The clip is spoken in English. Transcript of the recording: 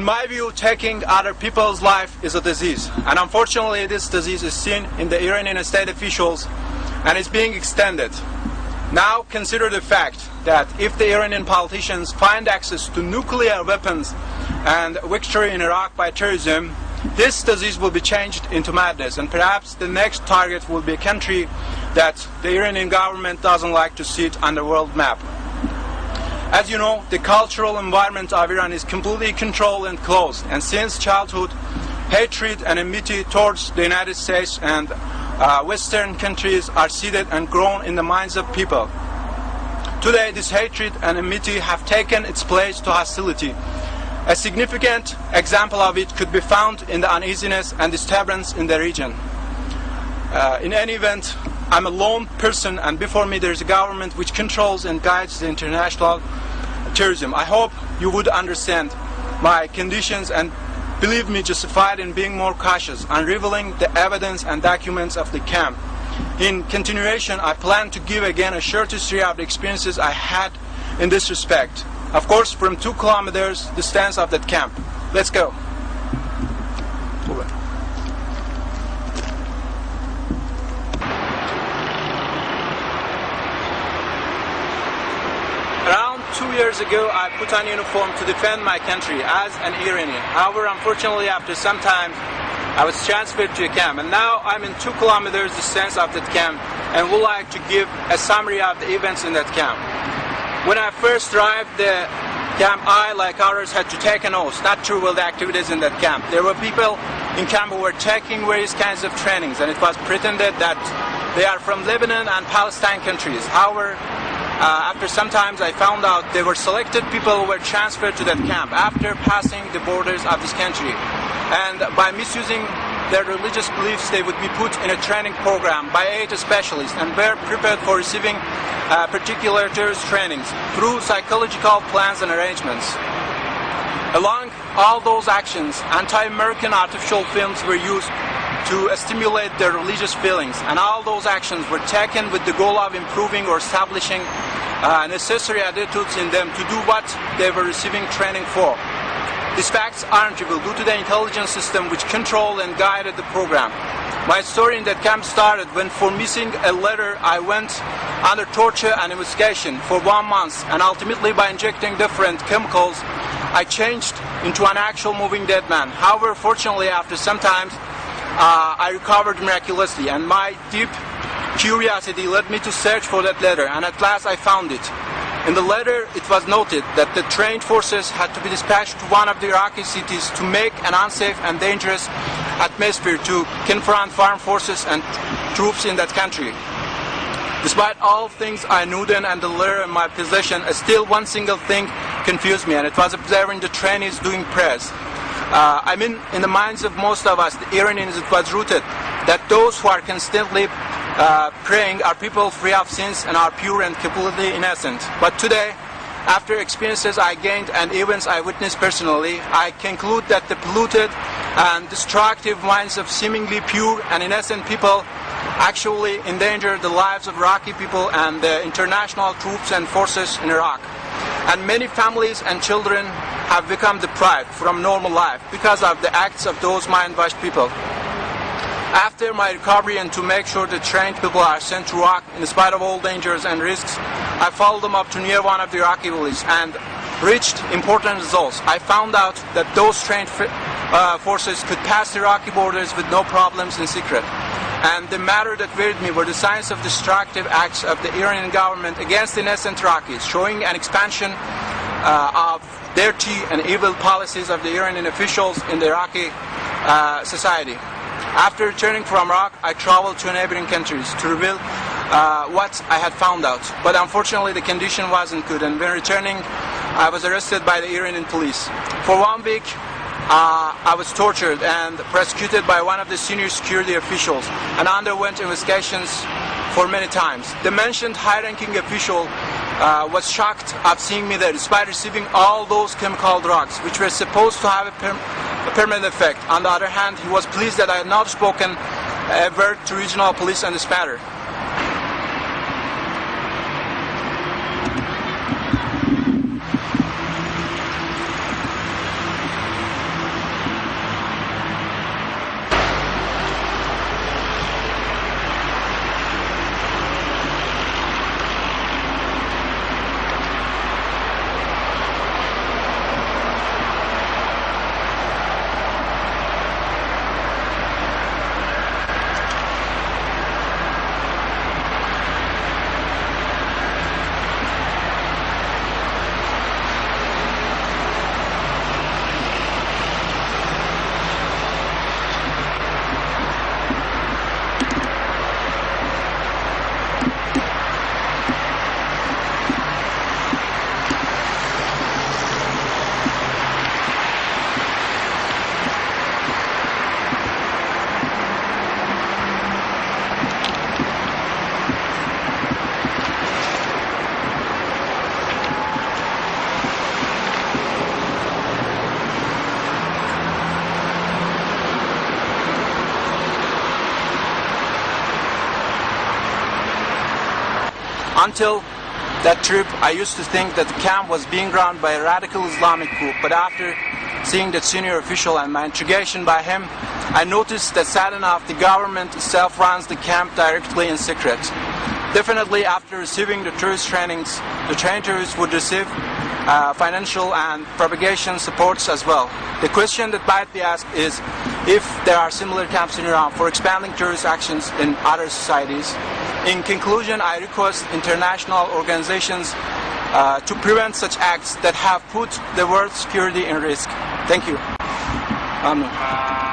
my view, taking other people's life is a disease. And unfortunately, this disease is seen in the Iranian state officials and is being extended. Now consider the fact that if the Iranian politicians find access to nuclear weapons and victory in Iraq by terrorism, this disease will be changed into madness, and perhaps the next target will be a country that the Iranian government doesn't like to see it on the world map. As you know, the cultural environment of Iran is completely controlled and closed, and since childhood, hatred and enmity towards the United States and Western countries are seeded and grown in the minds of people. Today, this hatred and enmity have taken its place to hostility. A significant example of it could be found in the uneasiness and disturbance in the region. In any event, I'm a lone person, and before me there is a government which controls and guides the international terrorism. I hope you would understand my conditions and believe me justified in being more cautious and revealing the evidence and documents of the camp. In continuation, I plan to give again a short history of the experiences I had in this respect. Of course, from 2 kilometers distance of that camp. Let's go. Around 2 years ago, I put on uniform to defend my country as an Iranian. However, unfortunately, after some time, I was transferred to a camp, and now I'm in 2 kilometers distance of that camp and would like to give a summary of the events in that camp. When I first arrived the camp, I, like others, had to take an oath not to reveal the activities in that camp. There were people in camp who were taking various kinds of trainings, and it was pretended that they are from Lebanon and Palestine countries. However, after some time I found out they were selected people who were transferred to that camp after passing the borders of this country. And by misusing their religious beliefs, they would be put in a training program by 8 specialists and were prepared for receiving particular terrorist trainings through psychological plans and arrangements. Along all those actions, anti-American artificial films were used to stimulate their religious feelings, and all those actions were taken with the goal of improving or establishing necessary attitudes in them to do what they were receiving training for. These facts aren't revealed due to the intelligence system which controlled and guided the program. My story in that camp started when, for missing a letter, I went under torture and investigation for 1 month, and ultimately by injecting different chemicals, I changed into an actual moving dead man. However, fortunately, after some time, I recovered miraculously, and my deep curiosity led me to search for that letter, and at last I found it. In the letter, it was noted that the trained forces had to be dispatched to one of the Iraqi cities to make an unsafe and dangerous atmosphere to confront foreign forces and troops in that country. Despite all things I knew then and the letter in my possession, still one single thing confused me, and it was observing the trainees doing prayers. I mean, in the minds of most of us, the Iranians, it was rooted that those who are constantly praying are people free of sins and are pure and completely innocent. But today, after experiences I gained and events I witnessed personally, I conclude that the polluted and destructive minds of seemingly pure and innocent people actually endanger the lives of Iraqi people and the international troops and forces in Iraq. And many families and children have become deprived from normal life because of the acts of those mind-washed people. After my recovery, and to make sure the trained people are sent to Iraq in spite of all dangers and risks, I followed them up to near one of the Iraqi villages and reached important results. I found out that those trained forces could pass the Iraqi borders with no problems in secret. And the matter that worried me were the signs of destructive acts of the Iranian government against the innocent Iraqis, showing an expansion of dirty and evil policies of the Iranian officials in the Iraqi society. After returning from Iraq, I traveled to neighboring countries to reveal what I had found out. But unfortunately, the condition wasn't good, and when returning, I was arrested by the Iranian police. For 1 week, I was tortured and prosecuted by one of the senior security officials and underwent investigations for many times. The mentioned high-ranking official was shocked of seeing me there despite receiving all those chemical drugs which were supposed to have a permanent effect. On the other hand, he was pleased that I had not spoken a word to regional police on this matter. Until that trip, I used to think that the camp was being run by a radical Islamic group, but after seeing that senior official and my interrogation by him, I noticed that sad enough, the government itself runs the camp directly in secret. Definitely after receiving the tourist trainings, the trained tourists would receive financial and propagation supports as well. The question that might be asked is if there are similar camps in Iran for expanding tourist actions in other societies. In conclusion, I request international organizations to prevent such acts that have put the world's security in risk. Thank you. Amen.